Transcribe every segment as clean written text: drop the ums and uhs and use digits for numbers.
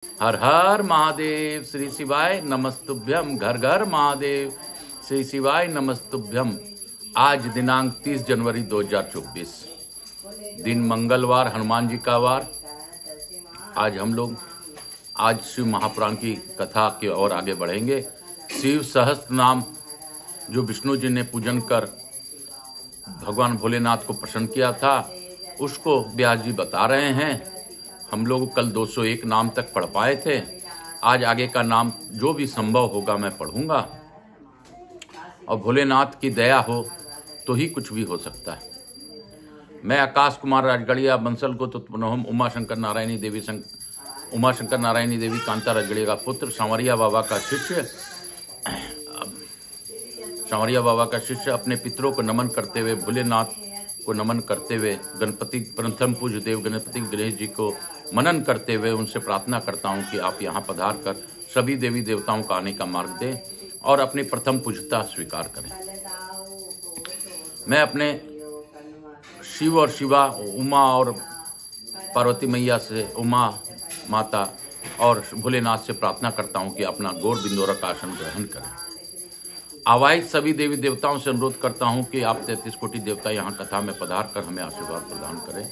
हर हर महादेव श्री शिवाय नमस्तुभ्यम। घर घर महादेव श्री शिवाय नमस्तुभ्यम। आज दिनांक 30 जनवरी 2024, दिन मंगलवार, हनुमान जी का वार। आज हम लोग शिव महापुराण की कथा की ओर आगे बढ़ेंगे। शिव सहस्त्र नाम जो विष्णु जी ने पूजन कर भगवान भोलेनाथ को प्रसन्न किया था, उसको व्यास जी बता रहे हैं। हम लोग कल 201 नाम तक पढ़ पाए थे। आज आगे का नाम जो भी संभव होगा मैं पढ़ूंगा, और भोलेनाथ की दया हो तो ही कुछ भी हो सकता है। मैं आकाश कुमार राजगढ़िया बंसल को तो हम उमा शंकर नारायणी देवी कांता राजगढ़िया का पुत्र, सांवरिया बाबा का शिष्य अपने पितरों को नमन करते हुए, भोलेनाथ को नमन करते हुए, गणपति प्रथम पूज्य देव गणपति गणेश जी को मनन करते हुए उनसे प्रार्थना करता हूं कि आप यहाँ पधार कर सभी देवी देवताओं का आने का मार्ग दें और अपनी प्रथम पूज्यता स्वीकार करें। मैं अपने शिव और शिवा, उमा और पार्वती मैया से, उमा माता और भोलेनाथ से प्रार्थना करता हूं कि अपना गौर बिंदोरा का आसन ग्रहण करें। आवाहित सभी देवी देवताओं से अनुरोध करता हूं कि आप 33 कोटि देवता यहाँ कथा में पधार कर हमें आशीर्वाद प्रदान करें।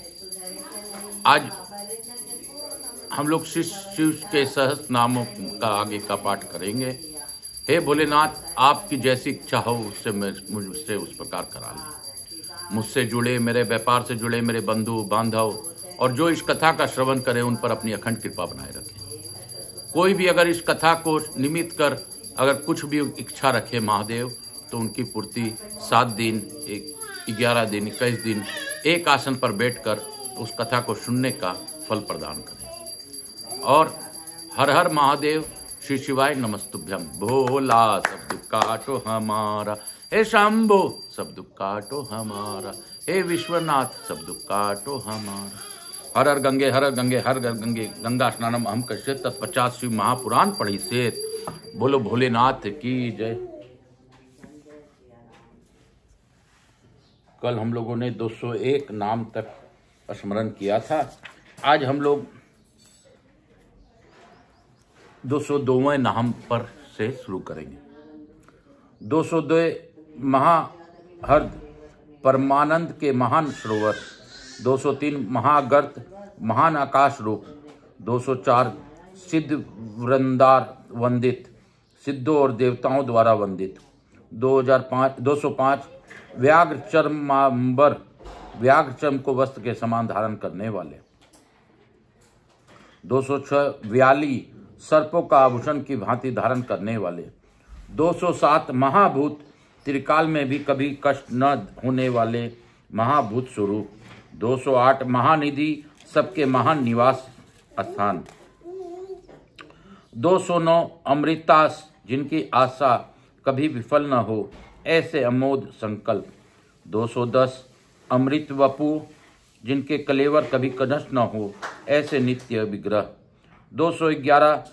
आज हम लोग शिव के सहस्त्र नामों का आगे का पाठ करेंगे। हे भोलेनाथ, आपकी जैसी इच्छा हो उससे मुझसे उस प्रकार करा लें। मुझसे जुड़े, मेरे व्यापार से जुड़े मेरे बंधु बांधव और जो इस कथा का श्रवण करें, उन पर अपनी अखंड कृपा बनाए रखें। कोई भी अगर इस कथा को निमित्त कर अगर कुछ भी इच्छा रखे महादेव, तो उनकी पूर्ति 7 दिन, 11 दिन, 21 दिन एक आसन पर बैठकर उस कथा को सुनने का फल प्रदान करें। और हर हर महादेव श्री शिवाय नमस्तुभ्यम। भोला सब दुख काटो हमारा, हे शंभो सब दुख काटो हमारा, हे विश्वनाथ सब दुख काटो हमारा। हर हर गंगे हर हर गंगे हर हर गंगे गंगा स्नानम अहम कश्य तत्पश्चात शिव महापुराण पढ़ी सेत। बोलो भोलेनाथ की जय। कल हम लोगों ने 201 नाम तक स्मरण किया था। आज हम लोग 202वें नाम पर से शुरू करेंगे। 202 महाहर्द परमानंद के महान सरोवर, 203 महागर्त महान आकाश रूप, 204 सिद्ध वृंदार वंदित, सिद्धों और देवताओं द्वारा वंदित, 205 व्याघ्र चर्मांबर, व्याघ्र चर्म को वस्त्र के समान धारण करने वाले, 206 व्याली सर्पों का आभूषण की भांति धारण करने वाले, 207 महाभूत त्रिकाल में भी कभी कष्ट न होने वाले महाभूत स्वरूप, 208 महानिधि सबके महान निवास स्थान, 209 अमृतास जिनकी आशा कभी विफल न हो ऐसे अमोद संकल्प, 210 अमृत वपु जिनके कलेवर कभी नष्ट न हो ऐसे नित्य विग्रह, 211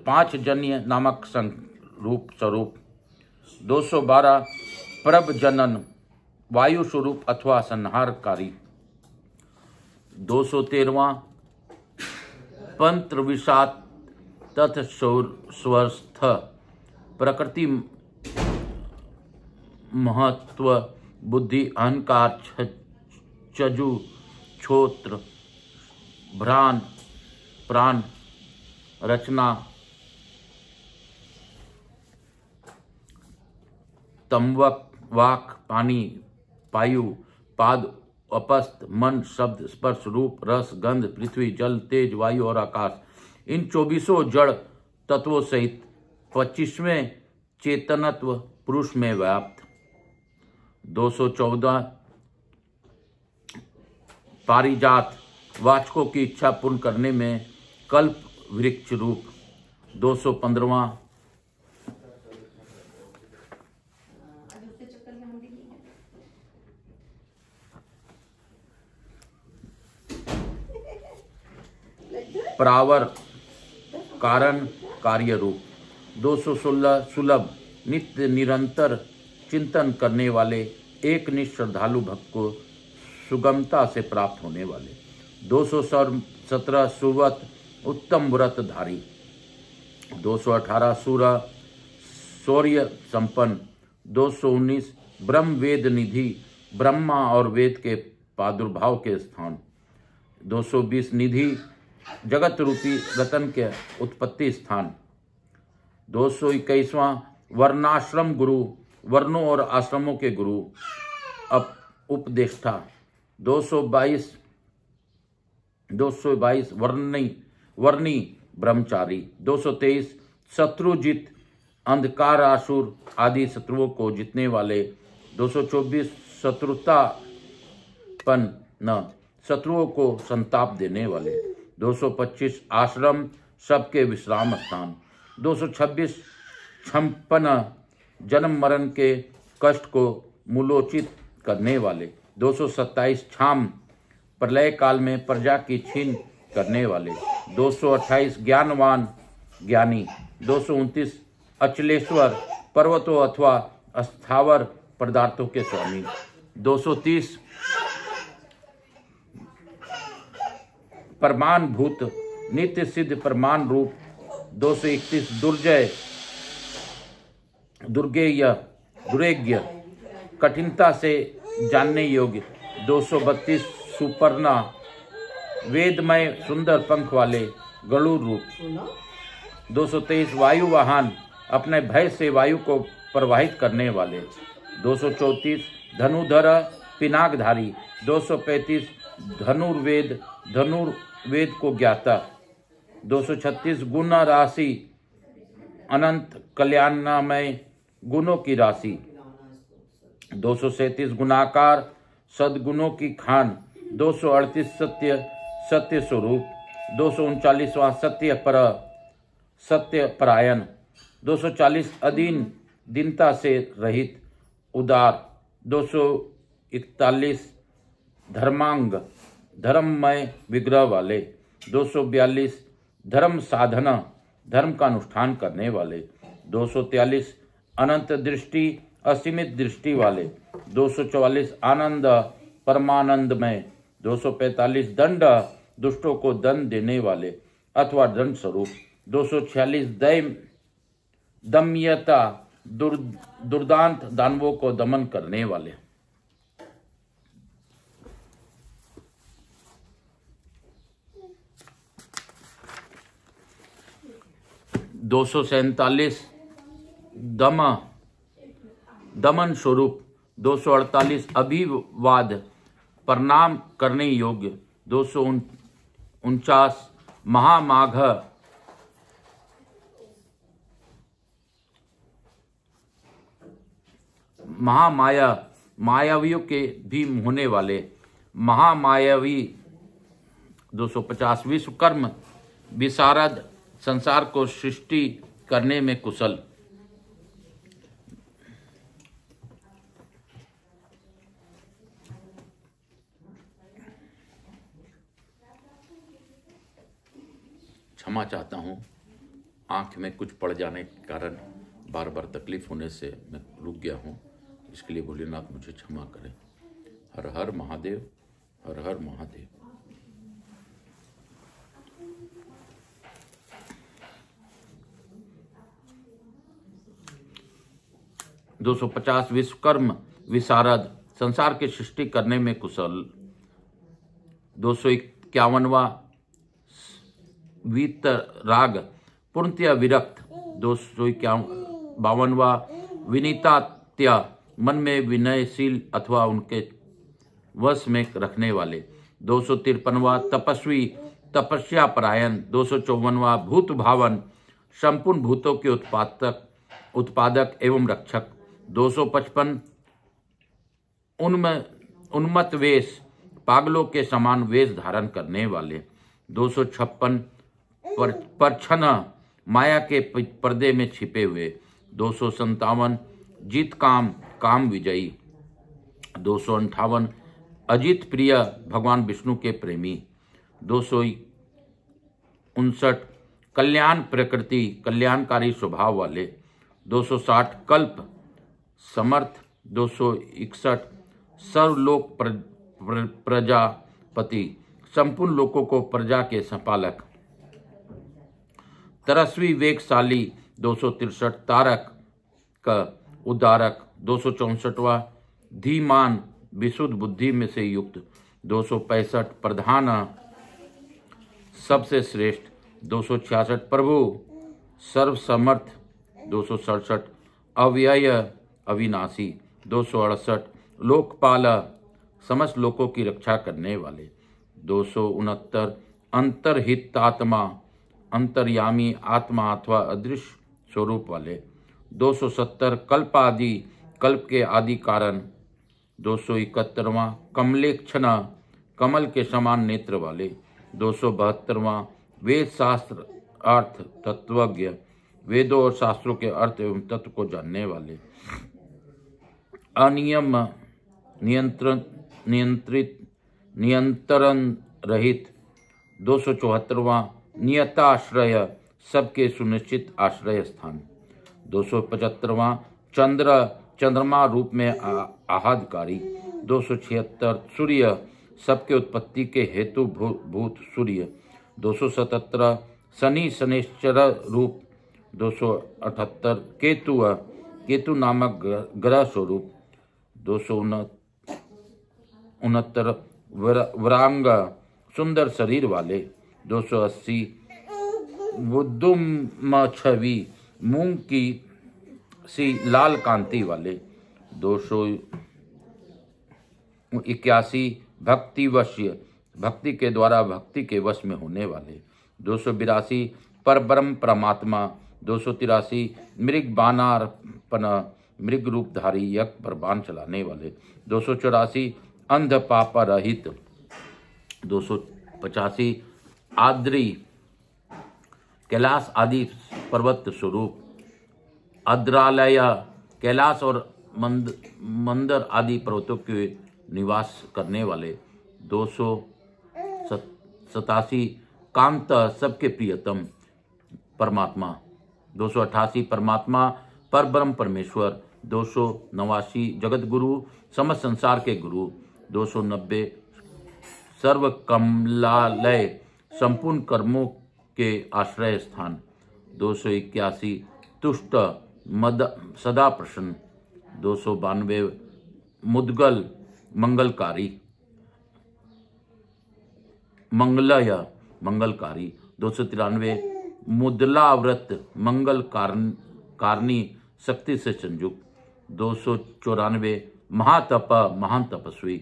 पांचजन्य नामक स्वरूप, 212 प्रभ जनन वायु स्वरूप अथवा संहारकारी, 213वां पंत्र विषात तथ स्वस्थ प्रकृति महत्व बुद्धि अहंकार चजु क्षोत्र भ्रान प्राण रचना तमवक वाक पानी पायु पाद अपस्त मन शब्द स्पर्श रूप रस गंध पृथ्वी जल तेज वायु और आकाश, इन 24 जड़ तत्वों सहित 25वें चेतनत्व पुरुष में व्याप्त, 214 पारिजात वाचकों की इच्छा पूर्ण करने में कल्प वृक्ष रूप, 215वां प्रावर कारण कार्य रूप, 216 सुलभ नित्य निरंतर चिंतन करने वाले एक निश्च श्रद्धालु भक्त को सुगमता से प्राप्त होने वाले, 217 217 सुवत उत्तम व्रतधारी। 218 शौर्य संपन्न। 219 ब्रह्म वेद निधि, ब्रह्मा और वेद के प्रादुर्भाव के स्थान। 220 निधि, जगत रूपी रतन के उत्पत्ति स्थान। 221वां वर्णाश्रम गुरु, वर्णों और आश्रमों के गुरु उपदेष्टा। 222 वर्णी ब्रह्मचारी। 223 शत्रुजित, अंधकारासुर आदि शत्रुओं को जीतने वाले। 224 शत्रुतापन्न, शत्रुओं को संताप देने वाले। 225 आश्रम, सबके विश्राम स्थान। 226 क्षमपन, जन्म मरण के कष्ट को मूलोचित करने वाले। 227 क्षाम, प्रलय काल में प्रजा की छीन करने वाले। 228 ज्ञानवान ज्ञानी। 229 अचलेश्वर, पर्वतों अथवा स्थावर पदार्थों के स्वामी। 230 प्रमाण भूत, नित्य सिद्ध प्रमाण रूप। 231 दुर्गेय, कठिनता से जानने योग्य। 232 सुपर्णा, वेदमय सुंदर पंख वाले गरुड़ रूप। 223 वायु वाहन, अपने भय से वायु को प्रवाहित करने वाले। 234 धनुधर, पिनाकधारी। 235 धनुर्वेद को ज्ञाता। 236 गुण राशि, अनंत कल्याणमय गुणों की राशि। 237 गुणाकार, सद्गुणों की खान। 238 सत्य स्वरूप। 239वां सत्य परायण। 240 अधीन, दीनता से रहित, उदार। 241 धर्मांग, धर्ममय विग्रह वाले। 242 धर्म साधना, धर्म का अनुष्ठान करने वाले। 243 अनंत दृष्टि, असीमित दृष्टि वाले। 244 आनंद, परमानंदमय। 245 दंड, दुष्टों को दंड देने वाले अथवा दंड स्वरूप। 246 दम्यता, दुर्दांत दानवों को दमन करने वाले। 247 दमन स्वरूप। 248 अभिवाद, प्रणाम करने योग्य। 249 महामाघ, महामाया, मायावियों के भी होने वाले महामायावी। 250 विश्वकर्म, विशारद, संसार को सृष्टि करने में कुशल। 'क्षमा चाहता हूँ, आँख में कुछ पड़ जाने के कारण बार बार तकलीफ होने से मैं रुक गया हूँ। इसके लिए भोलेनाथ मुझे क्षमा करें। हर हर महादेव, हर हर महादेव। दो 250 विश्वकर्म, विशारद, संसार की सृष्टि करने में कुशल। 251वां वीतराग, पूर्णतया विरक्त। 252वां विनीतात्या, मन में विनयशील अथवा उनके वश में रखने वाले। 253वां तपस्वी, तपस्या परायण। 254वां भूत भावन, संपूर्ण भूतों के उत्पादक एवं रक्षक। 255 उन्मत्त वेश, पागलों के समान वेश धारण करने वाले। 256 परछन, माया के पर्दे में छिपे हुए। 257 जीत काम, काम विजयी। 258 अजित प्रिय, भगवान विष्णु के प्रेमी। 259 कल्याण प्रकृति, कल्याणकारी स्वभाव वाले। 260 कल्प समर्थ। 261 सर्वलोक प्रजापति, संपूर्ण लोकों को प्रजा के संपालक। तरस्वी वेगशाली 263, तारक का उद्धारक 264वां, धीमान विशुद्ध बुद्धि में से युक्त 265, प्रधान सबसे श्रेष्ठ 266, प्रभु सर्वसमर्थ 267, अव्यय अविनाशी 268, लोकपाल समस्त लोकों की रक्षा करने वाले 269, अंतर्हितात्मा अंतर्यामी आत्मा अथवा अदृश्य स्वरूप वाले 270, कल्प आदि कल्प के आदि कारण 271वां, कमलेक्षण कमल के समान नेत्र वाले 272वां, वेद शास्त्र अर्थ तत्वज्ञ वेदों और शास्त्रों के अर्थ एवं तत्व को जानने वाले, अनियम नियंत्रण रहित 274वां, नियताश्रय सबके सुनिश्चित आश्रय स्थान 275वां, चंद्रमा रूप में आहादकारी 276, सूर्य सबके उत्पत्ति के हेतु भूत सूर्य 277, शनि शनिश्चर रूप 278, केतु नामक ग्रह स्वरूप 269, वरांग सुंदर शरीर वाले 280, बुद्धुम छवि मूंग की सी लाल कांति वाले 281, भक्तिवश्य भक्ति के द्वारा भक्ति के वश में होने वाले 282, परब्रह्म परमात्मा 283, मृग बानार्पण मृग रूपधारी यज्ञ पर बाण चलाने वाले 284, अंध पाप रहित 285, आद्री कैलाश आदि पर्वत स्वरूप, अद्रालय कैलाश और मंदर आदि पर्वतों के निवास करने वाले 287, कांत सबके प्रियतम परमात्मा 288, परमात्मा परब्रह्म परमेश्वर 289, जगत गुरु समस्त संसार के गुरु 290, सर्व कमलालय संपूर्ण कर्मों के आश्रय स्थान 281, तुष्ट सदा प्रसन्न 292, मुद्गल मंगलकारी मंगलकारी 293, मुद्लाव्रत मंगल कारणी शक्ति से संयुक्त 294, महातप महान तपस्वी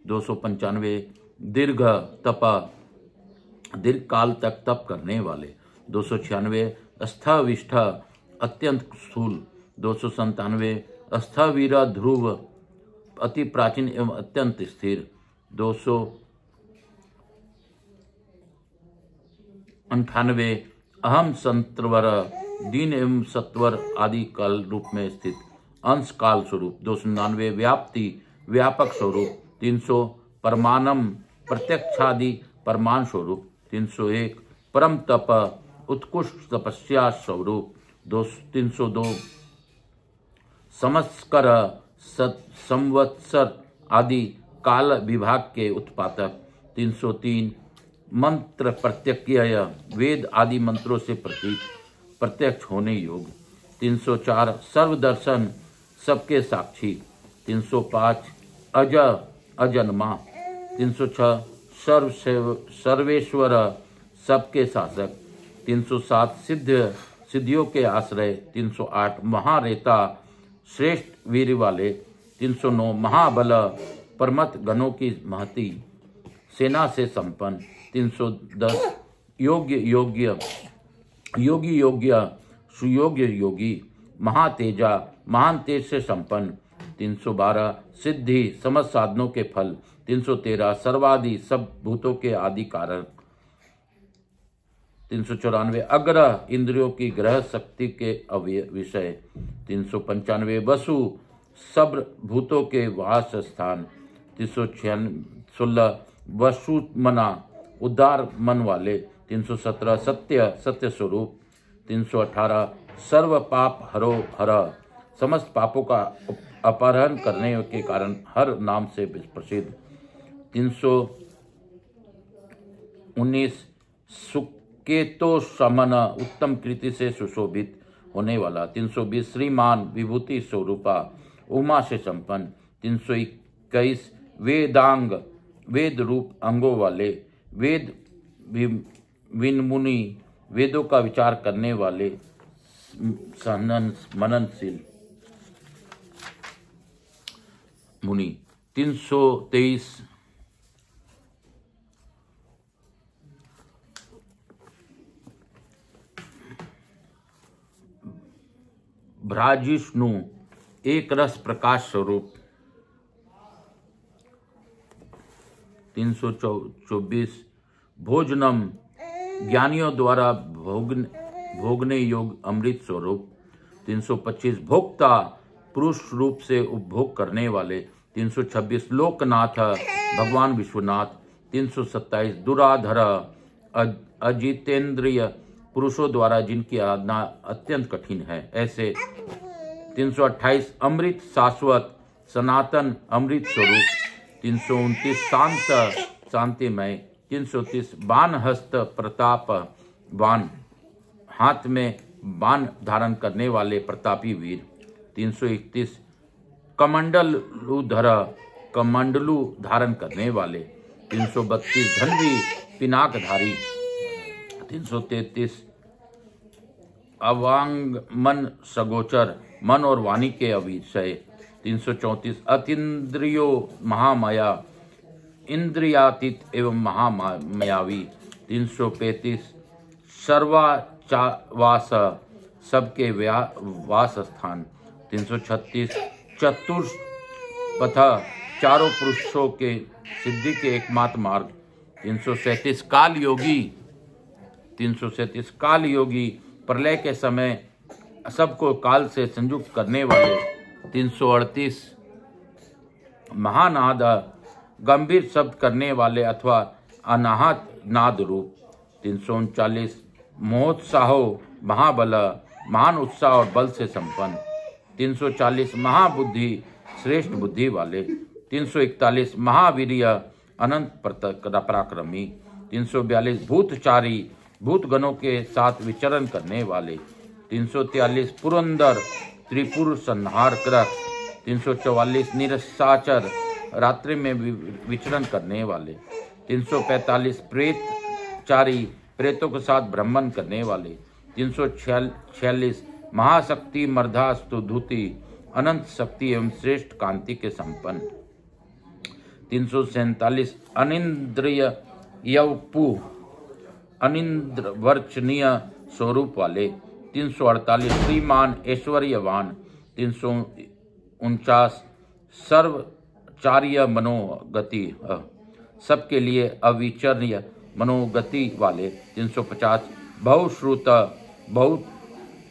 295, दीर्घ काल तक तप करने वाले 296, स्थविष्ठ अत्यंत स्थूल 297, स्थविर ध्रुव अति प्राचीन एवं अत्यंत स्थिर 298, अहम संतवर दीन एवं सत्वर आदि काल रूप में स्थित अंश काल स्वरूप 299, व्याप्ति व्यापक स्वरूप 300, परमानम प्रत्यक्षादि परमान स्वरूप 301, परम तप उत्कृष्ट तपस्या स्वरूप 302, समस्कर संवत्सर आदि काल विभाग के उत्पादक 303, मंत्र प्रत्यक्ष वेद आदि मंत्रों से प्रत्यक्ष होने योग 304, सर्वदर्शन सबके साक्षी 305, अज अजन्मा 306, सर्वेश्वर सबके शासक 307, सिद्धियों के आश्रय 308, महारेता श्रेष्ठ वीर वाले 309, महाबल परमत गणों की महती सेना से संपन्न 310, योगी सुयोग्य योगी महातेजा महान तेज से संपन्न 312, सिद्धि समस्त साधनों के फल 313, सर्वादि सब भूतों के आदि कारण 394, अग्रह इंद्रियों की ग्रह शक्ति के विषय 395, वसु सब भूतों के वास स्थान 316, वसु मना उदार मन वाले 317, सत्य स्वरूप 318, सर्व पाप हरो हर समस्त पापों का अपहरण करने के कारण हर नाम से प्रसिद्ध 19 सुकेतो समन उत्तम कृति से सुशोभित होने वाला। 320 श्रीमान विभूति स्वरूपा उमा से संपन्न। 321 वेदांग वेद रूप अंगों वाले वेद विनमुनि वेदों का विचार करने वाले मननशील मुनि। 323 भ्राजिष्णु एक रस प्रकाश स्वरूप। 324 भोजनम ज्ञानियों द्वारा भोगने योग्य अमृत स्वरूप। 325 भोक्ता पुरुष रूप से उपभोग करने वाले। 326 लोकनाथ भगवान विश्वनाथ। 327 दुराधर अजितेंद्रिय पुरुषों द्वारा जिनकी आराधना अत्यंत कठिन है ऐसे। 328 अमृत शाश्वत सनातन अमृत स्वरूप। 329 शांत शांतिमय। 330 बाण हस्त प्रताप बाण हाथ में बाण धारण करने वाले प्रतापी वीर। 331 कमंडलुधर कमंडलू धारण करने वाले। 332 धन्वी पिनाकधारी। 333 अवांग मन सगोचर मन और वाणी के अविषय। 334 अतीन्द्रियो महामाया इंद्रियातीत एवं महामायावी। 335 सर्वाचावास सबके वास स्थान। 336 चतुष्पथ चारों पुरुषों के सिद्धि के एकमात्र मार्ग। 337 काल योगी। 337 काल योगी प्रलय के समय सबको काल से संयुक्त करने वाले। 338 महानाद गंभीर शब्द करने वाले अथवा अनाहत नाद रूप। 339 महोत्साहो महाबल महान उत्साह और बल से संपन्न। 340 महाबुद्धि श्रेष्ठ बुद्धि वाले। 341 महावीर्य अनंत पराक्रमी। 342 भूतचारी भूत गणों के साथ विचरण करने वाले। 343 पुरंदर त्रिपुर संहार कर। 344 निरसाचर रात्रि में विचरण करने वाले। 345 प्रेतचारी प्रेतों के साथ भ्रमण करने वाले। 346 महाशक्ति मर्धास्तु धूति अनंत शक्ति एवं श्रेष्ठ कांति के संपन्न। 347 अनिंद्रिय यवपु अनिंद्र वर्चनीय स्वरूप वाले। 348 श्रीमान ऐश्वर्यवान। 349 सर्वचार्य मनोगति सबके लिए अविचर्य मनोगति वाले। 350 बहुश्रुत बहुत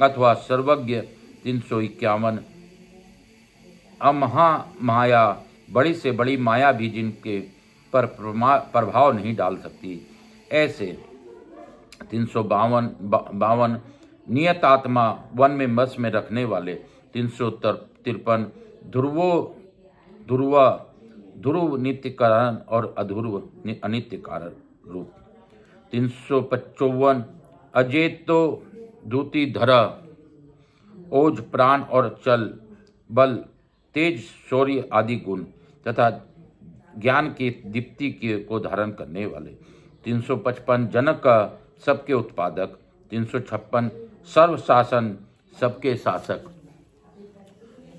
अथवा सर्वज्ञ। 351 अमहा माया बड़ी से बड़ी माया भी जिनके पर प्रभाव नहीं डाल सकती ऐसे। 352 नियतात्मा वन में मस में रखने वाले। 353 ध्रुव नित्य कारण और अध्रुव अनित्य कारण रूप। 355 अजेतो दूती धर ओज प्राण और चल बल तेज शौर्य आदि गुण तथा ज्ञान की दीप्ति को धारण करने वाले। 355 जनक सबके उत्पादक। 356 सर्वशासन सबके शासक।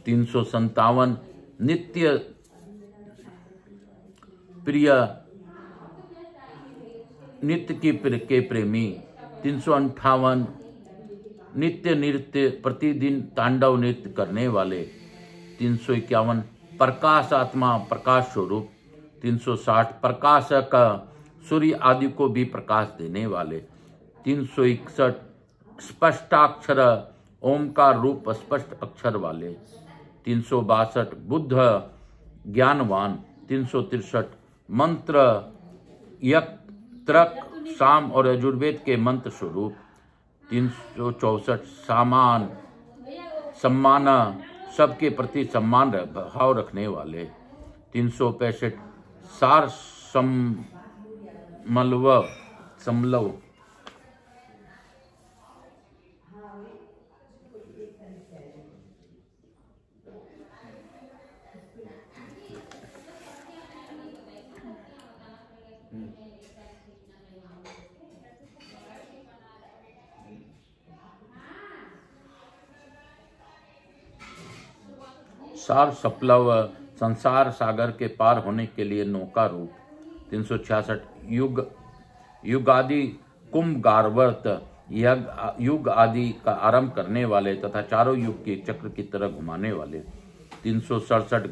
357 नित्य प्रिय नित्य के प्रेमी। 358 नित्य नृत्य प्रतिदिन तांडव नृत्य करने वाले। 351 प्रकाश आत्मा प्रकाश स्वरूप। 360 प्रकाशक सूर्य आदि को भी प्रकाश देने वाले। 361 स्पष्टाक्षर ओमकार रूप स्पष्ट अक्षर वाले। 362 बुद्ध ज्ञानवान। 363 मंत्र यत्रक साम और यजुर्वेद के मंत्र स्वरूप। 364 सामान सम्मान सबके प्रति सम्मान भाव रखने वाले। 365 सार समलव समलव सार सप्लव संसार सागर के पार होने के लिए नौका रूप। 366 युगादि कुंभ गार्वर्त युग आदि का आरंभ करने वाले तथा चारों युग के चक्र की तरह घुमाने वाले। 367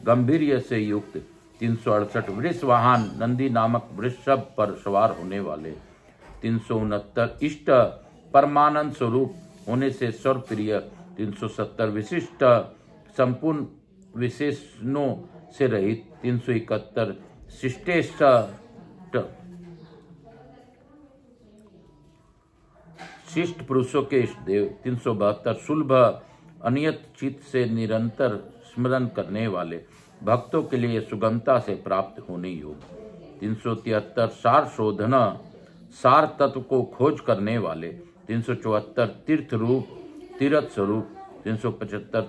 गंभीर्य से युक्त। 368 वृषवाहन नंदी नामक वृषभ पर सवार होने वाले। 369 इष्ट परमानंद स्वरूप होने से सर्वप्रिय। 370 विशिष्ट संपूर्ण विशेषणों से रहित। 371 शिष्टेष्ट शिष्ट पुरुषों के इष्ट देव। 372 सुलभ अनियत चित्त से निरंतर स्मरण करने वाले भक्तों के लिए सुगमता से प्राप्त होने योग्य। 373 सार शोधना सार तत्व को खोज करने वाले। 374 तीर्थ रूप तीर्थ स्वरूप। 375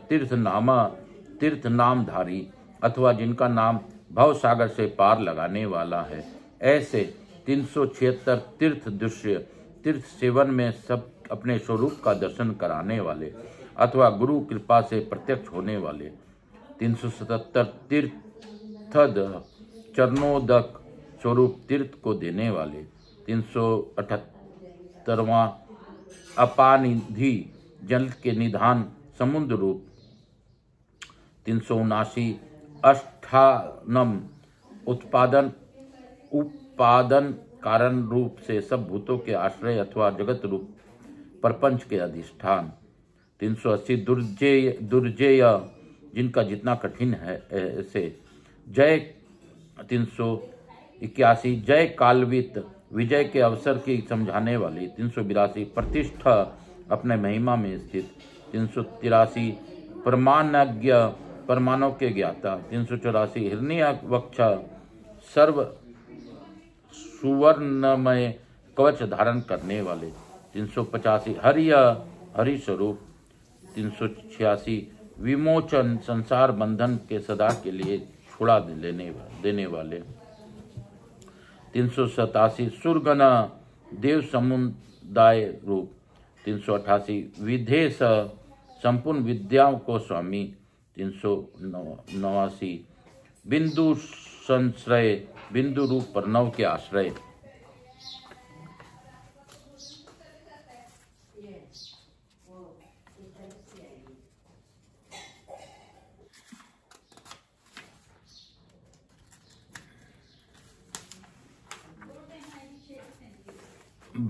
तीर्थ नामधारी अथवा जिनका नाम भव सागर से पार लगाने वाला है ऐसे। 376 तीर्थ दृश्य तीर्थ सेवन में सब अपने स्वरूप का दर्शन कराने वाले अथवा गुरु कृपा से प्रत्यक्ष होने वाले। 377 तीर्थद चरणोदक स्वरूप तीर्थ को देने वाले। 378वां अपानिधि जल के निधान समुद्र रूप। 379 अष्टानम उपादन कारण रूप से सब भूतों के आश्रय अथवा जगत रूप प्रपंच के अधिष्ठान। 380 दुर्जेय जिनका जितना कठिन है ऐसे। जय 381 जय कालवित विजय के अवसर की समझाने वाली। 382 प्रतिष्ठा अपने महिमा में स्थित। 383 परमानज्ञ परमाणु के ज्ञाता। 384 हिरण्य वक्ष सर्व सुवर्णमय कवच धारण करने वाले। 385 हरि स्वरूप। 386 विमोचन संसार बंधन के सदा के लिए छुड़ा देने वाले। 387 सुरगण देव समुदाय रूप। 388 विधेश संपूर्ण विद्याओं को स्वामी। 389 बिंदु संश्रय बिंदु रूप प्रणव के आश्रय।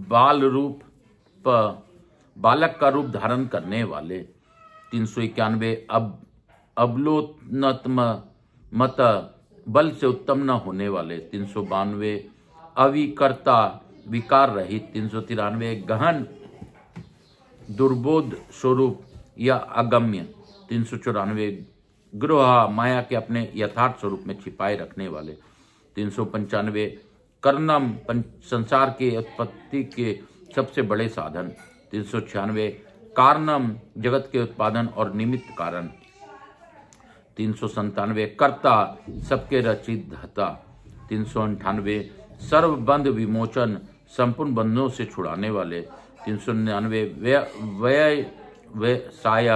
बाल रूप बालक का रूप धारण करने वाले। 391 अवलोतनत्म मत बल से उत्तम न होने वाले। 392 अविकर्ता विकार रहित। 393 गहन दुर्बोध स्वरूप या अगम्य। 394 गृह माया के अपने यथार्थ स्वरूप में छिपाए रखने वाले। 395 कर्णम संसार की उत्पत्ति के सबसे बड़े साधन। 396 कारणम जगत के उत्पादन और निमित्त कारण। 397 कर्ता सबके रचित धाता। 398 सर्वबंध विमोचन संपूर्ण बंधनों से छुड़ाने वाले। 399 व्यवसाय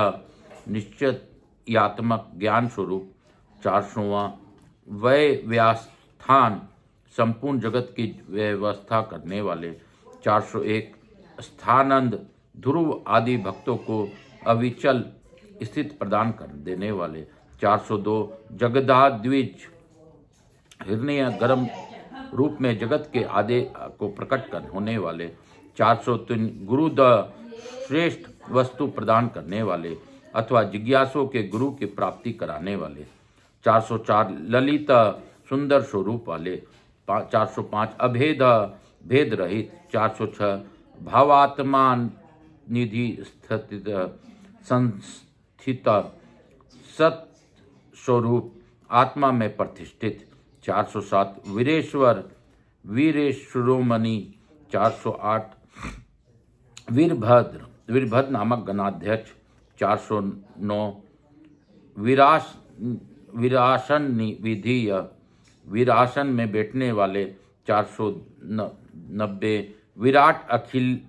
निश्चयात्मक ज्ञान स्वरूप। 400वां व्यवस्थान संपूर्ण जगत की व्यवस्था करने वाले। 401 स्थानंद ध्रुव आदि भक्तों को अविचल स्थिति प्रदान कर देने वाले। 402 जगदाद्विज हिरण्य गर्म रूप में जगत के आदि को प्रकट कर होने वाले। 403 गुरुद श्रेष्ठ वस्तु प्रदान करने वाले अथवा जिज्ञासुओं के गुरु की प्राप्ति कराने वाले। 404 ललित सुंदर स्वरूप वाले। 405 अभेद भेद रहित। 406 भावात्मा निधि संस्थित सत स्वरूप आत्मा में प्रतिष्ठित। 407 वीरेश्वर वीरेश्वरोमणि 408, वीरभद्र नामक गणाध्यक्ष 409, वीरासन विधि वीरासन में बैठने वाले 490, विराट अखिल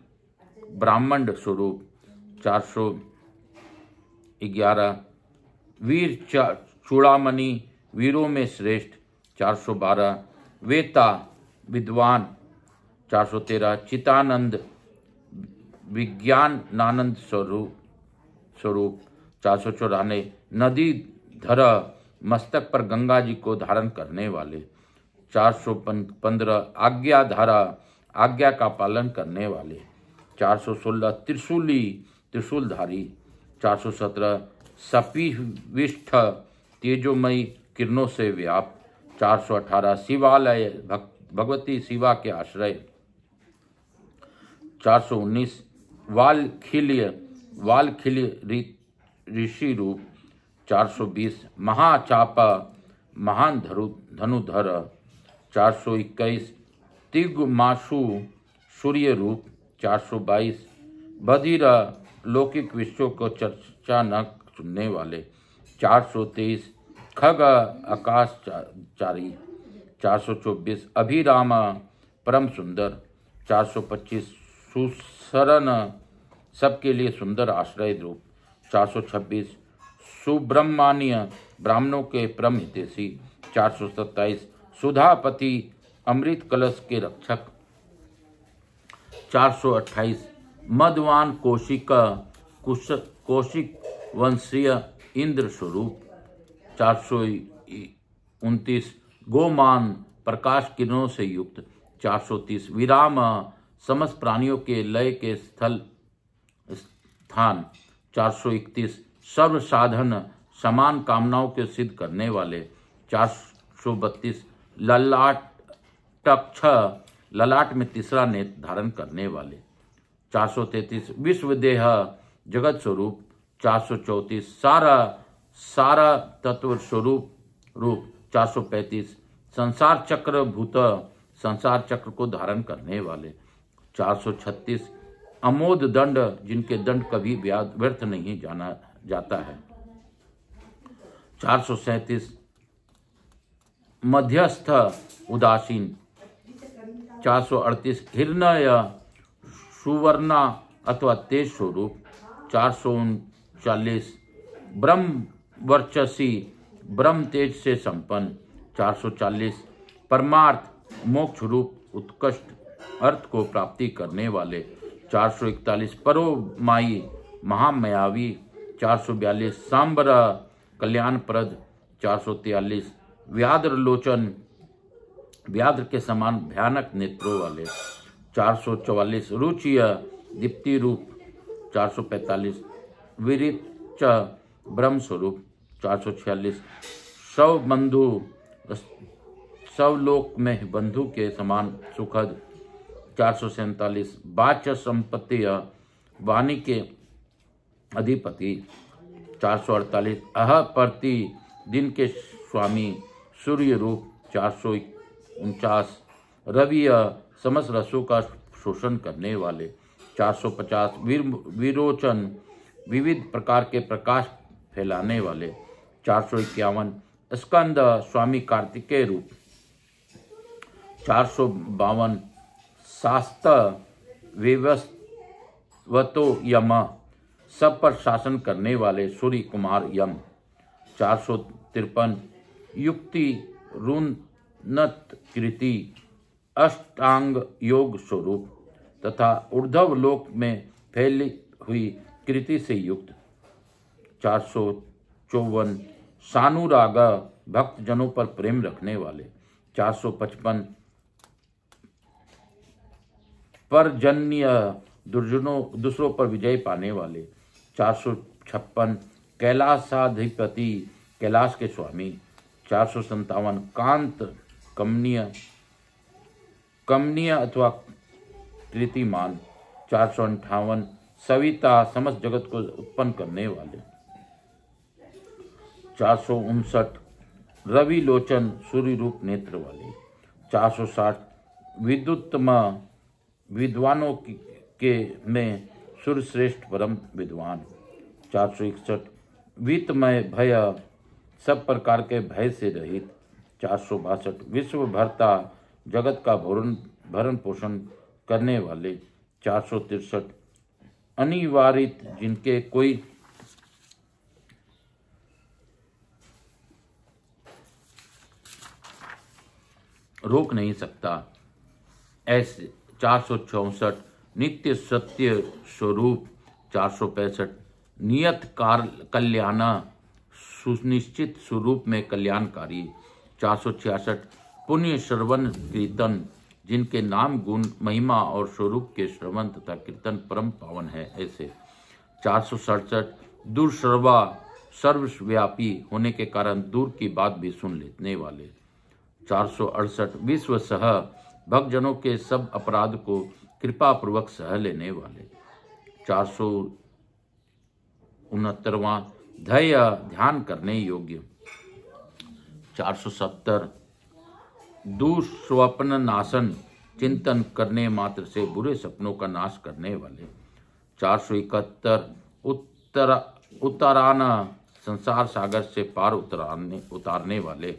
ब्राह्मण स्वरूप 411, वीर चूड़ामणि वीरों में श्रेष्ठ 412, वेता विद्वान 413, चितानंद विज्ञानानंद स्वरूप 494, नदी धर मस्तक पर गंगा जी को धारण करने वाले 415, आज्ञाधारा आज्ञा का पालन करने वाले 416, त्रिशूलधारी 417, सपीविष्ठ तेजोमयी किरणों से व्याप्त 418, शिवालय भगवती शिवा के आश्रय 419, वालखिल्य ऋषि रूप 420, महाचापा महान धनुधर 421, तिग्माशु सूर्य रूप 422, बधिर लौकिक विषयों को चर्चा न सुनने वाले 423, खग आकाशचारी 424, अभिराम परम सुंदर 425, सुसरन सबके लिए सुंदर आश्रय रूप 426, सुब्रह्मण्य ब्राह्मणों के परम हितैषी 427, सुधापति अमृत कलश के रक्षक 428, मदवान कौशिक वंशीय इंद्र स्वरूप 429, गोमान प्रकाश किरणों से युक्त 430, विराम समस्त प्राणियों के लय के स्थान 431, सर्व साधन समान कामनाओं के सिद्ध करने वाले 432, ललाट में तीसरा नेत्र धारण करने वाले 433, विश्वदेह जगत स्वरूप 434, सारा तत्व स्वरूप रूप 435, संसार चक्र भूत संसार चक्र को धारण करने वाले 436, अमोद दंड जिनके दंड कभी व्यर्थ नहीं जाना जाता है 437, मध्यस्थ उदासीन 438, हिरण्य सुवर्णा अथवा तेज स्वरूप 439, ब्रह्म वर्चसी ब्रह्म तेज से संपन्न 440, परमार्थ मोक्ष रूप उत्कृष्ट अर्थ को प्राप्ति करने वाले 441, परोमाई महामयावी 442, सांबर कल्याणप्रद 443, व्याद्रलोचन व्याद्र के समान भयानक नेत्रों वाले 444, रुचिय दीप्ति रूप 445, विरिच ब्रह्म स्वरूप 446, सब लोक में बंधु के समान सुखद 447, वाच्य संपत्ति वाणी के अधिपति 448, अहप्रति दिन के स्वामी सूर्य रूप 449, रवि समस्त रसों का शोषण करने वाले 450, विरोचन विविध प्रकार के प्रकाश फैलाने वाले 451, स्कंद स्वामी कार्तिकेय रूप 452, शास्त्र विवस्वतो यम सब पर शासन करने वाले सूर्य कुमार यम 453, युक्ति रुन्नत कृति अष्टांग योग स्वरूप तथा ऊर्ध्व लोक में फैली हुई कृति से युक्त 454, सानुराग भक्त जनों पर प्रेम रखने वाले 455, परजन्य दूसरों पर विजय पाने वाले 456, कैलाशाधिपति कैलाश के स्वामी 457, कांत कमनीय अथवा कृतिमान 458, सविता समस्त जगत को उत्पन्न करने वाले 459, रवि लोचन सूर्य रूप नेत्र वाले 460, विद्युत्तम विद्वानों के में सूर्यश्रेष्ठ परम विद्वान। 461 वित्तमय भय सब प्रकार के भय से रहित। 462 विश्व भरता जगत का भरण पोषण करने वाले। 463 अनिवारित जिनके कोई रोक नहीं सकता ऐसे। 464 नित्य सत्य स्वरूप। 465 नियत कल्याण सुनिश्चित स्वरूप में कल्याणकारी। 466 पुण्य श्रवण कीर्तन जिनके नाम गुण महिमा और स्वरूप के श्रवण तथा कीर्तन परम पावन है ऐसे। 467 दूरश्रवा सर्वव्यापी होने के कारण दूर की बात भी सुन लेने वाले। 468 विश्व सह भक्तजनों के सब अपराध को कृपा पूर्वक सह लेने वाले। 469वां धैर्य ध्यान करने योग्य। 470 दुस्वप्न नाशन चिंतन करने मात्र से बुरे सपनों का नाश करने वाले। 471 उताराना संसार सागर से पार उतारने वाले।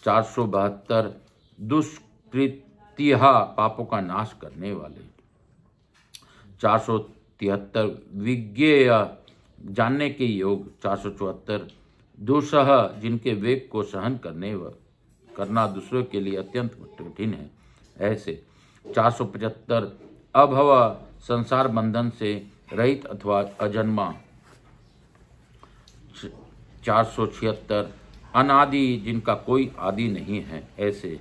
472 दुष्कृत्या पापों का नाश करने वाले। 473 विज्ञेय जानने के योग। 474 दुसह जिनके वेग को सहन करना दूसरों के लिए अत्यंत कठिन है ऐसे। 475 अभव संसार बंधन से रहित अथवा अजन्मा। 476 अनादि जिनका कोई आदि नहीं है ऐसे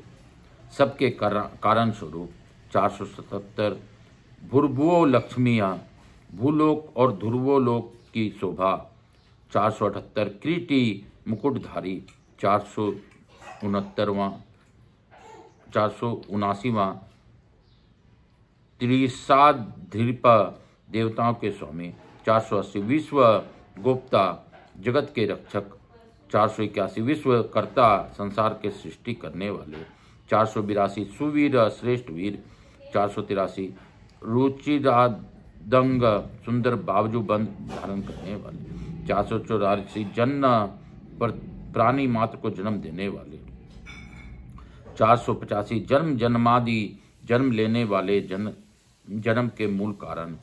सबके कारण स्वरूप। 477 भूर्भुवो लक्ष्मियाँ भूलोक और ध्रुवोलोक की शोभा। 478 किरीटी मुकुटधारी। 479वां त्रिसाधीप देवताओं के स्वामी। 480 विश्व गोप्ता जगत के रक्षक। 481 विश्व कर्ता संसार के सृष्टि करने वाले। 482 सुवीर श्रेष्ठ वीर। 483 रुचिरादंग सुंदर बावजू बंद धारण करने वाले। 484 जन्म पर प्राणी मात्र को जन्म देने वाले। 485 जन्म जन्मादि जन्म लेने वाले जन्म के मूल कारण।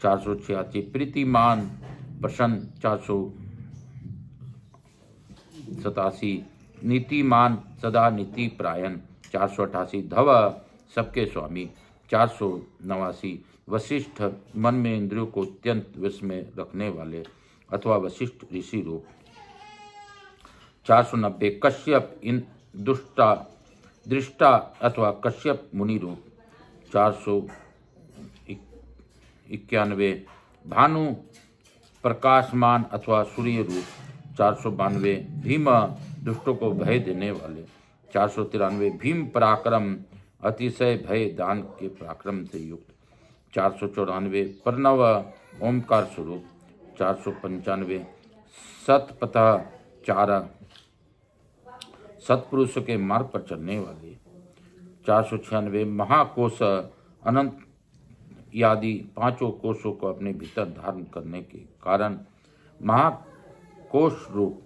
486 प्रीतिमान प्रसन्न। 487 नीतिमान सदा नीति प्रायण। 488 धव सबके स्वामी। 489 वशिष्ठ मन में इंद्रियों को अत्यंत वश में रखने वाले अथवा वशिष्ठ ऋषि रूप। 490 कश्यप इन दृष्टा अथवा कश्यप मुनि रूप। 491 भानु प्रकाशमान अथवा सूर्य रूप। 492 भीम दुष्टों को भय देने वाले। 493 भीम पराक्रम अतिशय भय दान के पराक्रम से युक्त। 494 प्रणव ओमकार स्वरूप। 495 सतपथा चार सत्पुरुषों के मार्ग पर चलने वाले। 496 महाकोश अनंत आदि पांचों कोशों को अपने भीतर धारण करने के कारण महाकोश रूप।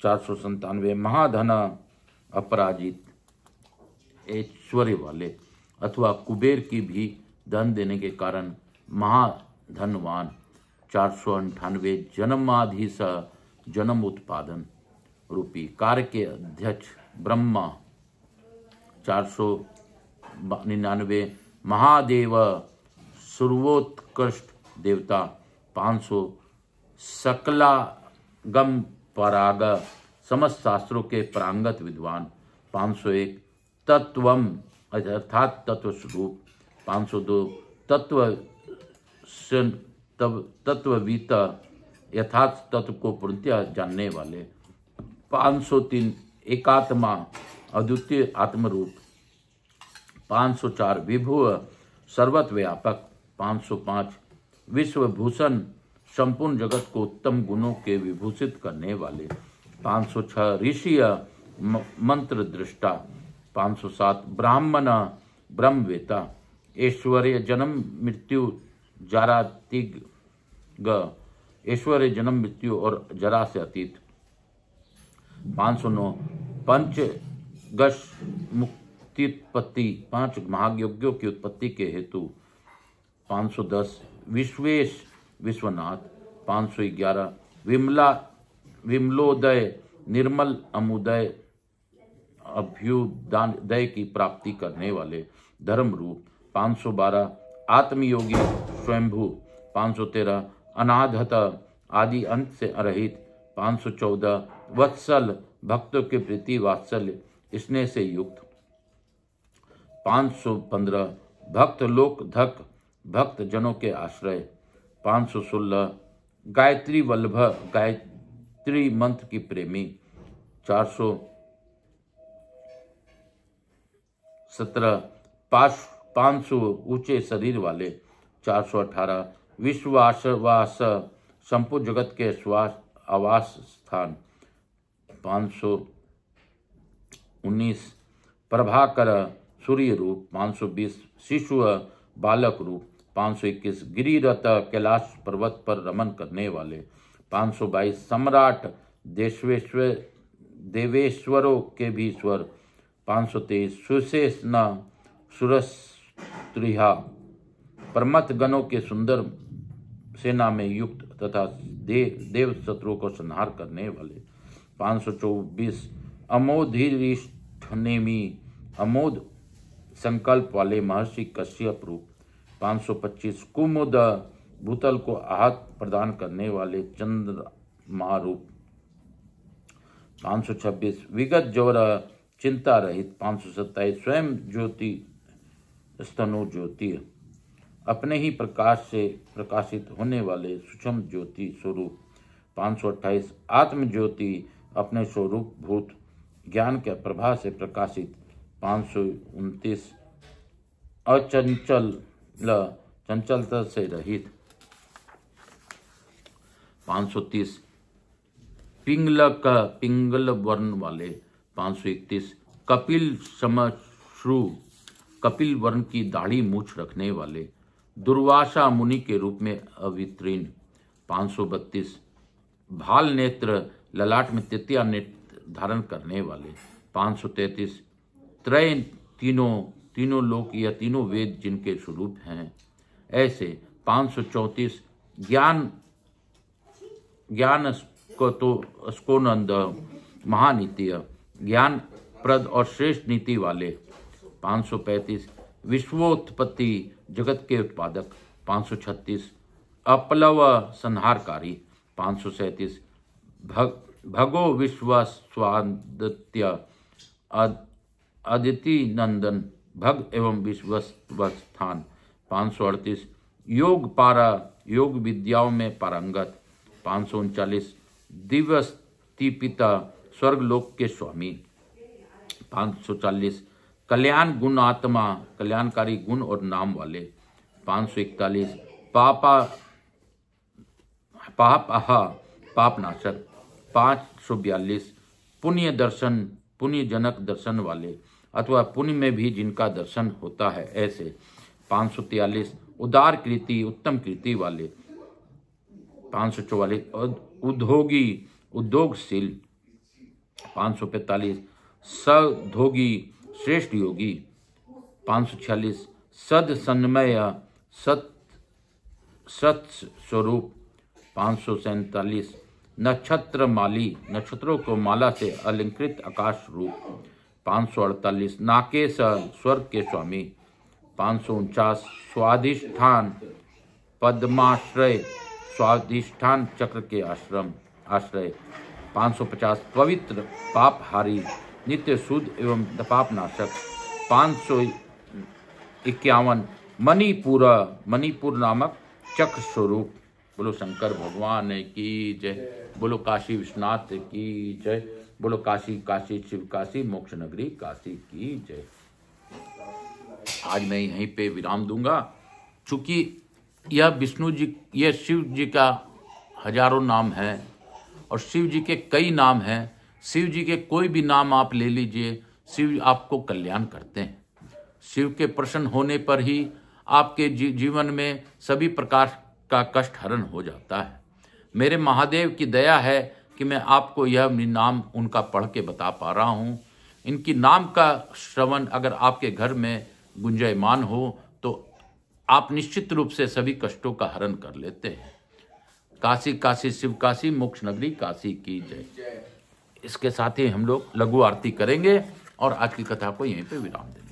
497 महाधन अपराजित ऐश्वर्य वाले अथवा कुबेर की भी धन देने के कारण महाधनवान। 498 जन्माधीश जन्म उत्पादन रूपी कार्य के अध्यक्ष ब्रह्मा। 499 महादेव सर्वोत्कृष्ट देवता। 500 सकलागम पराग समस्त शास्त्रों के प्रांगत विद्वान। 501 तत्वम अर्थात तत्व स्वरूप। 502 तत्ववीत यथार्थ तत्व को पूर्णतः जानने वाले। 503 एकात्मा अद्वितीय आत्मरूप। 504 विभु सर्वत्र व्यापक। 505 विश्वभूषण संपूर्ण जगत को उत्तम गुणों के विभूषित करने वाले। 506 ऋषि मंत्र दृष्टा। 507 ब्राह्मण ब्रह्मवेता। ऐश्वर्य जन्म मृत्यु जरातिग, ऐश्वर्य जन्म मृत्यु और जरा से अतीत। 509 पंचगश मुक्तिपत्ति, 5 महायज्ञों की उत्पत्ति के हेतु। 510 विश्वेश विश्वनाथ। 511 विमलोदय, निर्मल अमुदय, अभ्युदय की प्राप्ति करने वाले धर्म रूप। 512 आत्मयोगी स्वयंभू। 513 अनादहत, आदि अंत से अरहित। 514 वत्सल, भक्तों के प्रति वात्सल्य स्नेह से युक्त। 515 भक्त लोक धक, भक्त जनों के आश्रय। 516 गायत्री वल्लभ, गायत्री मंत्र की प्रेमी। 417 500 ऊंचे शरीर वाले। 418 विश्वासवास, संपूर्ण जगत के श्वास आवास स्थान। 519 प्रभाकर, सूर्य रूप। 520 शिशु बालक रूप। 521 गिरिरथ, कैलाश पर्वत पर रमन करने वाले। 522 सम्राट, देवेश्वरों के भी ईश्वर। 523 सुशेषण, सुरस्त्रिहा, परमत गणों के सुंदर सेना में युक्त तथा देव शत्रुओं को संहार करने वाले। 524 अमोधिष्ठनेमी, अमोध संकल्प वाले महर्षि कश्यप रूप। 525 कुमुद, भूतल को आहत प्रदान करने वाले चंद्रमा रूप। 526 विगत ज्वर, चिंता रहित। 527 स्वयं ज्योति, स्तनु ज्योति, अपने ही प्रकाश से प्रकाशित होने वाले सूक्ष्म ज्योति स्वरूप। 528 आत्म ज्योति, अपने स्वरूप भूत ज्ञान के प्रभा से प्रकाशित। 529 अचंचल, चंचलता से रहित। 530 पिंगलक, पिंगल वर्ण वाले। 531 कपिल समश्रु, कपिल वर्ण की दाढ़ी मूछ रखने वाले, दुर्वासा मुनि के रूप में अवितीर्ण। 532 भाल नेत्र, ललाट में तृतीया नेत्र धारण करने वाले। 533 त्रय, तीनों लोक या तीनों वेद जिनके स्वरूप हैं ऐसे। 534 ज्ञान को तो स्कोनंद, महानीतिय, ज्ञान प्रद और श्रेष्ठ नीति वाले। 535 विश्वोत्पत्ति, जगत के उत्पादक। 536 अपलव, संहारकारी। 537 भगो विश्वस्वादित्य, अदिति नंदन, भग एवं विश्वस्वस्थान। 538 योग पारा, योग विद्याओं में पारंगत। 539 दिव्यस्तिपिता, स्वर्गलोक के स्वामी। 540 कल्याण गुण आत्मा, कल्याणकारी गुण और नाम वाले। 541 पापनाशक। 542 पुण्य दर्शन, पुण्य जनक दर्शन वाले अथवा पुण्य में भी जिनका दर्शन होता है ऐसे। 543 उदार कृति, उत्तम कृति वाले। 544 उद्योगी, उद्योगशील। 545 सद्योगी, श्रेष्ठ योगी। 546 सद सन्मय, सत स्वरूप। 547 नक्षत्र माली, नक्षत्रों को माला से अलंकृत आकाश रूप। 548 नाकेश, स्वर्ग के स्वामी। 549 स्वाधिष्ठान पद्माश्रय, स्वाधिष्ठान चक्र के आश्रय। 550 पवित्र, पापहारी, नित्य शुद्ध एवं पापनाशक। 551 मणिपुर नामक चक्र स्वरूप। बोलो शंकर भगवान की जय, बोलो काशी विश्वनाथ की जय, बोलो काशी काशी शिव काशी मोक्ष नगरी काशी की जय। आज मैं यहीं पे विराम दूंगा, चूंकि यह विष्णु जी, यह शिव जी का हजारों नाम है और शिव जी के कई नाम हैं। शिव जी के कोई भी नाम आप ले लीजिए, शिव आपको कल्याण करते हैं। शिव के प्रसन्न होने पर ही आपके जीवन में सभी प्रकार का कष्ट हरण हो जाता है। मेरे महादेव की दया है कि मैं आपको यह नाम उनका पढ़ के बता पा रहा हूँ। इनकी नाम का श्रवण अगर आपके घर में गुंजायमान हो तो आप निश्चित रूप से सभी कष्टों का हरण कर लेते हैं। काशी काशी शिव काशी, मोक्ष नगरी काशी की जय। इसके साथ ही हम लोग लघु आरती करेंगे और आज की कथा को यहीं पे विराम देंगे।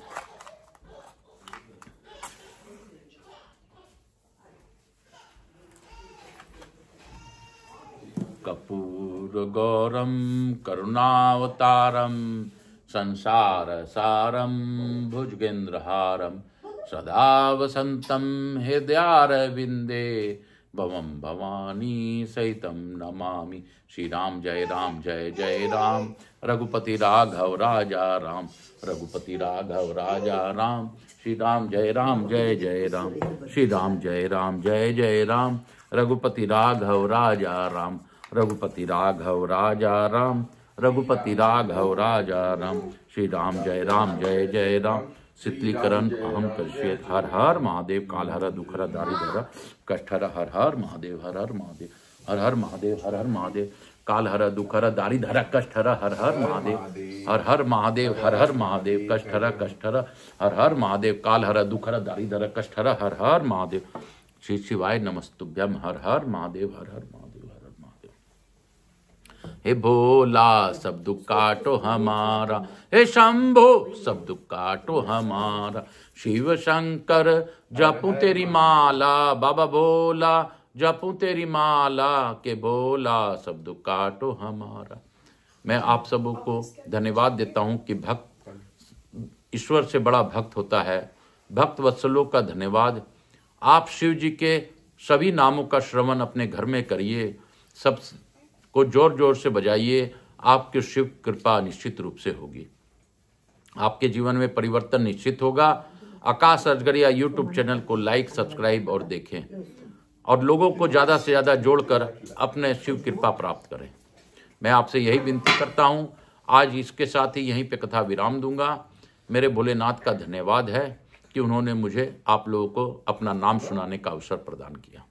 कर्पूर गौरम करुणावतारम संसार सारम भुजगेंद्रहारम सदा वसंतम हृदयारविंदे भवम भवानी सहितम नमामि। श्री राम जय राम रघुपति राघव राजा राम, रघुपति राघव राजा राम। श्री राम जय राम श्री राम जय राम रघुपति राघव राजा राम, रघुपति राघव राजा राम, रघुपति राघव राजा राम। श्री राम जय राम शीतलीकरण अहम कश्य। हर हर महादेव। कालहर दुखर दारिधर कष्टहर। हर हर महादेव हर हर महादेव हर हर महादेव हर हर महादेव। कालहर दुखर दारिधर कष्टहर। हर हर महादेव हर हर महादेव हर हर महादेव। कष्टहर हर हर महादेव। कालहर दुखर दारिधर कष्टहर। हर हर महादेव। श्री शिवाय नमस्तुभ्यम। हर हर महादेव हर हर महादेव। हे भोला सब दुख काटो हमारा, हे शंभो सब दुख काटो हमारा। शिव शंकर जपू तेरी माला, बाबा भोला जपू तेरी माला, के भोला सब दुख काटो हमारा। मैं आप सबों को धन्यवाद देता हूं कि भक्त ईश्वर से बड़ा भक्त होता है। भक्त वत्सलों का धन्यवाद। आप शिव जी के सभी नामों का श्रवण अपने घर में करिए, सब को जोर जोर से बजाइए। आपकी शिव कृपा निश्चित रूप से होगी, आपके जीवन में परिवर्तन निश्चित होगा। आकाश अजगरिया यूट्यूब चैनल को लाइक सब्सक्राइब और देखें और लोगों को ज़्यादा से ज़्यादा जोड़कर अपने शिव कृपा प्राप्त करें। मैं आपसे यही विनती करता हूं। आज इसके साथ ही यहीं पे कथा विराम दूंगा। मेरे भोलेनाथ का धन्यवाद है कि उन्होंने मुझे आप लोगों को अपना नाम सुनाने का अवसर प्रदान किया।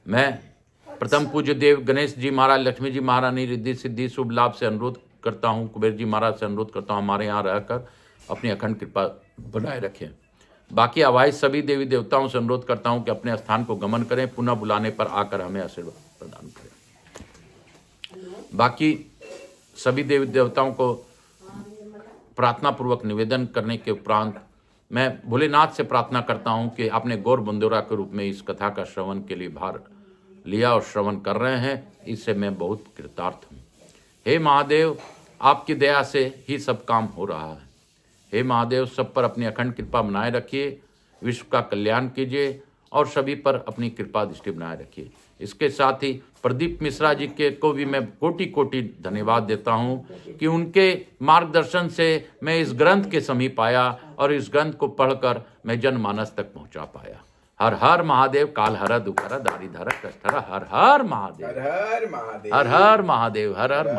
मैं प्रथम पूज्य देव गणेश जी महाराज, लक्ष्मी जी महारानी, रिद्धि सिद्धि शुभ लाभ से अनुरोध करता हूं, कुबेर जी महाराज से अनुरोध करता हूं, हमारे यहाँ रहकर अपनी अखंड कृपा बनाए रखें। बाकी अवाइज सभी देवी देवताओं से अनुरोध करता हूं कि अपने स्थान को गमन करें, पुनः बुलाने पर आकर हमें आशीर्वाद प्रदान करें। बाकी सभी देवी देवताओं को प्रार्थना पूर्वक निवेदन करने के उपरांत मैं भोलेनाथ से प्रार्थना करता हूं कि आपने गौर बंदोरा के रूप में इस कथा का श्रवण के लिए भार लिया और श्रवण कर रहे हैं, इससे मैं बहुत कृतार्थ हूँ। हे महादेव, आपकी दया से ही सब काम हो रहा है। हे महादेव, सब पर अपनी अखंड कृपा बनाए रखिए, विश्व का कल्याण कीजिए और सभी पर अपनी कृपा दृष्टि बनाए रखिए। इसके साथ ही प्रदीप मिश्रा जी के को भी मैं कोटि कोटि धन्यवाद देता हूँ कि उनके मार्गदर्शन से मैं इस ग्रंथ के समीप आया और इस ग्रंथ को पढ़कर मैं जनमानस तक पहुँचा पाया। हर हर महादेव। कालहर दुखर दारिधर कष्टहर। हर हर महादेव हर हर महादेव हर हर महादेव।